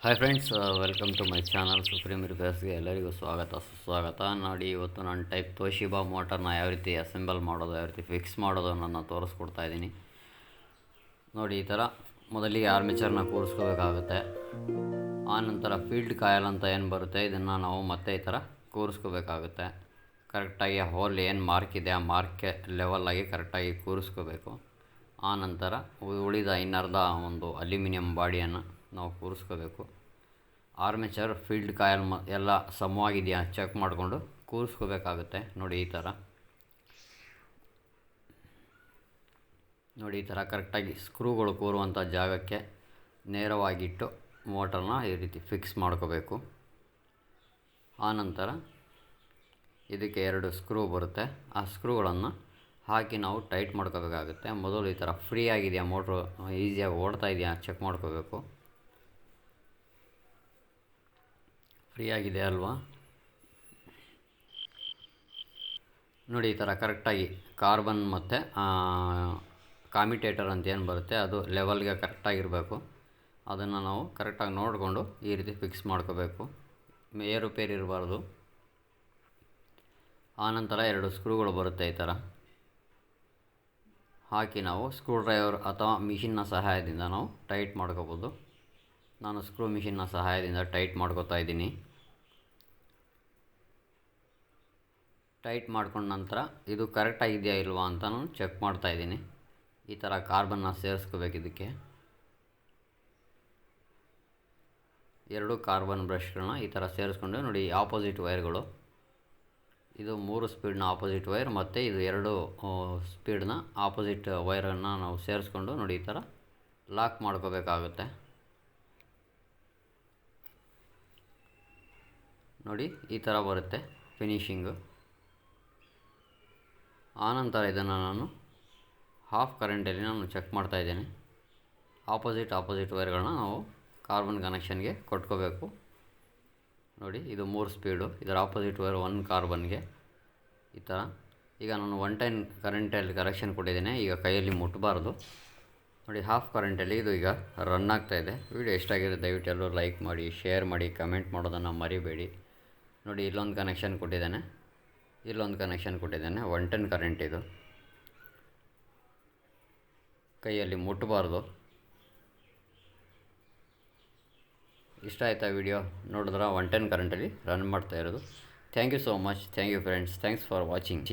Hi friends, welcome to my channel Supreme ರಿಪೇರ್ಸ್ಗೆ ಎಲ್ಲರಿಗೂ ಸ್ವಾಗತ ಸುಸ್ವಾಗತ. ನೋಡಿ, ಇವತ್ತು ನಾನು ಟೈಪ್ ತೋಶಿಬಾ ಮೋಟರ್ನ ಯಾವ ರೀತಿ ಅಸೆಂಬಲ್ ಮಾಡೋದು, ಯಾವ ರೀತಿ ಫಿಕ್ಸ್ ಮಾಡೋದು ನಾನು ತೋರಿಸ್ಕೊಡ್ತಾ ಇದ್ದೀನಿ. ನೋಡಿ, ಈ ಥರ ಮೊದಲಿಗೆ ಆರ್ಮೇಚರ್ನ ಕೂರಿಸ್ಕೋಬೇಕಾಗುತ್ತೆ. ಆನಂತರ ಫೀಲ್ಡ್ ಕಾಯಲ್ ಅಂತ ಏನು ಬರುತ್ತೆ, ಇದನ್ನು ನಾವು ಮತ್ತೆ ಈ ಥರ ಕೂರಿಸ್ಕೋಬೇಕಾಗುತ್ತೆ. ಕರೆಕ್ಟಾಗಿ ಹೋಲ್ ಏನು ಮಾರ್ಕ್ ಇದೆ ಆ ಮಾರ್ಕ್ಗೆ ಲೆವೆಲಾಗಿ ಕರೆಕ್ಟಾಗಿ ಕೂರಿಸ್ಕೋಬೇಕು. ಆನಂತರ ಉಳಿದ ಇನ್ನರ್ಧ ಒಂದು ಅಲ್ಯೂಮಿನಿಯಂ ಬಾಡಿಯನ್ನು ನಾವು ಕೂರಿಸ್ಕೋಬೇಕು. ಆರ್ಮೇಚರ್ ಫೀಲ್ಡ್ ಕಾಯಲ್ ಎಲ್ಲ ಸಮವಾಗಿದೆಯಾ ಚೆಕ್ ಮಾಡಿಕೊಂಡು ಕೂರಿಸ್ಕೋಬೇಕಾಗುತ್ತೆ. ನೋಡಿ, ಈ ಥರ ಕರೆಕ್ಟಾಗಿ ಸ್ಕ್ರೂಗಳು ಕೂರುವಂಥ ಜಾಗಕ್ಕೆ ನೇರವಾಗಿಟ್ಟು ಮೋಟರ್ನ ಈ ರೀತಿ ಫಿಕ್ಸ್ ಮಾಡ್ಕೋಬೇಕು. ಆನಂತರ ಇದಕ್ಕೆ 2 ಸ್ಕ್ರೂ ಬರುತ್ತೆ. ಆ ಸ್ಕ್ರೂಗಳನ್ನು ಹಾಕಿ ನಾವು ಟೈಟ್ ಮಾಡ್ಕೋಬೇಕಾಗುತ್ತೆ. ಮೊದಲು ಈ ಥರ ಫ್ರೀ ಆಗಿದೆಯಾ, ಮೋಟ್ರು ಈಸಿಯಾಗಿ ಓಡ್ತಾ ಇದೆಯಾ ಚೆಕ್ ಮಾಡ್ಕೋಬೇಕು. ಫ್ರೀ ಆಗಿದೆ ಅಲ್ವಾ? ನೋಡಿ, ಈ ಥರ ಕರೆಕ್ಟಾಗಿ ಕಾರ್ಬನ್ ಮತ್ತು ಕಾಮಿಟೇಟರ್ ಅಂತ ಏನು ಬರುತ್ತೆ ಅದು ಲೆವೆಲ್ಗೆ ಕರೆಕ್ಟಾಗಿರಬೇಕು. ಅದನ್ನು ನಾವು ಕರೆಕ್ಟಾಗಿ ನೋಡಿಕೊಂಡು ಈ ರೀತಿ ಫಿಕ್ಸ್ ಮಾಡ್ಕೋಬೇಕು. ಏರುಪೇರು ಇರಬಾರ್ದು. ಆನಂತರ 2 ಸ್ಕ್ರೂಗಳು ಬರುತ್ತೆ. ಈ ಥರ ಹಾಕಿ ನಾವು ಸ್ಕ್ರೂ ಡ್ರೈವರ್ ಅಥವಾ ಮಿಷಿನ್ನ ಸಹಾಯದಿಂದ ನಾವು ಟೈಟ್ ಮಾಡ್ಕೋಬೋದು. ನಾನು ಸ್ಕ್ರೂ ಮಿಷಿನ್ನ ಸಹಾಯದಿಂದ ಟೈಟ್ ಮಾಡ್ಕೋತಾ ಇದ್ದೀನಿ. ಟೈಟ್ ಮಾಡ್ಕೊಂಡ ನಂತರ ಇದು ಕರೆಕ್ಟಾಗಿದೆಯಾ ಇಲ್ವಾ ಅಂತ ನಾನು ಚೆಕ್ ಮಾಡ್ತಾಯಿದ್ದೀನಿ. ಈ ಥರ ಕಾರ್ಬನ್ನ ಸೇರಿಸ್ಕೋಬೇಕು. ಇದಕ್ಕೆ 2 ಕಾರ್ಬನ್ ಬ್ರಷ್ಗಳನ್ನ ಈ ಥರ ಸೇರಿಸ್ಕೊಂಡು ನೋಡಿ, ಆಪೋಸಿಟ್ ವೈರ್ಗಳು. ಇದು 3 ಸ್ಪೀಡ್ನ ಆಪೋಸಿಟ್ ವೈರ್ ಮತ್ತು ಇದು 2 ಸ್ಪೀಡ್ನ ಆಪೋಸಿಟ್ ವೈರನ್ನು ನಾವು ಸೇರಿಸ್ಕೊಂಡು ನೋಡಿ ಈ ಥರ ಲಾಕ್ ಮಾಡ್ಕೋಬೇಕಾಗುತ್ತೆ. ನೋಡಿ, ಈ ಥರ ಬರುತ್ತೆ ಫಿನಿಶಿಂಗು. ಆನಂತರ ಇದನ್ನು ನಾನು ಹಾಫ್ ಕರೆಂಟಲ್ಲಿ ನಾನು ಚೆಕ್ ಮಾಡ್ತಾಯಿದ್ದೇನೆ. ಆಪೋಸಿಟ್ ವೈರ್ಗಳನ್ನ ನಾವು ಕಾರ್ಬನ್ ಕನೆಕ್ಷನ್ಗೆ ಕೊಟ್ಕೋಬೇಕು. ನೋಡಿ, ಇದು 3 ಸ್ಪೀಡು, ಇದರ ಆಪೋಸಿಟ್ ವೈರ್ 1 ಕಾರ್ಬನ್ಗೆ. ಈ ಥರ ಈಗ ನಾನು 110 ಕರೆಂಟಲ್ಲಿ ಕರೆಕ್ಷನ್ ಕೊಟ್ಟಿದ್ದೇನೆ. ಈಗ ಕೈಯಲ್ಲಿ ಮುಟ್ಟಬಾರ್ದು. ನೋಡಿ, ಹಾಫ್ ಕರೆಂಟಲ್ಲಿ ಇದು ಈಗ ರನ್ ಆಗ್ತಾಯಿದೆ. ವಿಡಿಯೋ ಎಷ್ಟಾಗಿದೆ ದಯವಿಟ್ಟು ಎಲ್ಲರೂ ಲೈಕ್ ಮಾಡಿ, ಶೇರ್ ಮಾಡಿ, ಕಮೆಂಟ್ ಮಾಡೋದನ್ನು ಮರಿಬೇಡಿ. ನೋಡಿ, ಇಲ್ಲೊಂದು ಕನೆಕ್ಷನ್ ಕೊಟ್ಟಿದ್ದೇನೆ, 110 ಕರೆಂಟ್. ಇದು ಕೈಯಲ್ಲಿ ಮುಟ್ಟಬಾರ್ದು. ಇಷ್ಟ ಆಯ್ತಾ ವಿಡಿಯೋ ನೋಡಿದ್ರೆ 110 ಕರೆಂಟಲ್ಲಿ ರನ್ ಮಾಡ್ತಾ ಇರೋದು. Thank you so much. Thank you friends. Thanks for watching.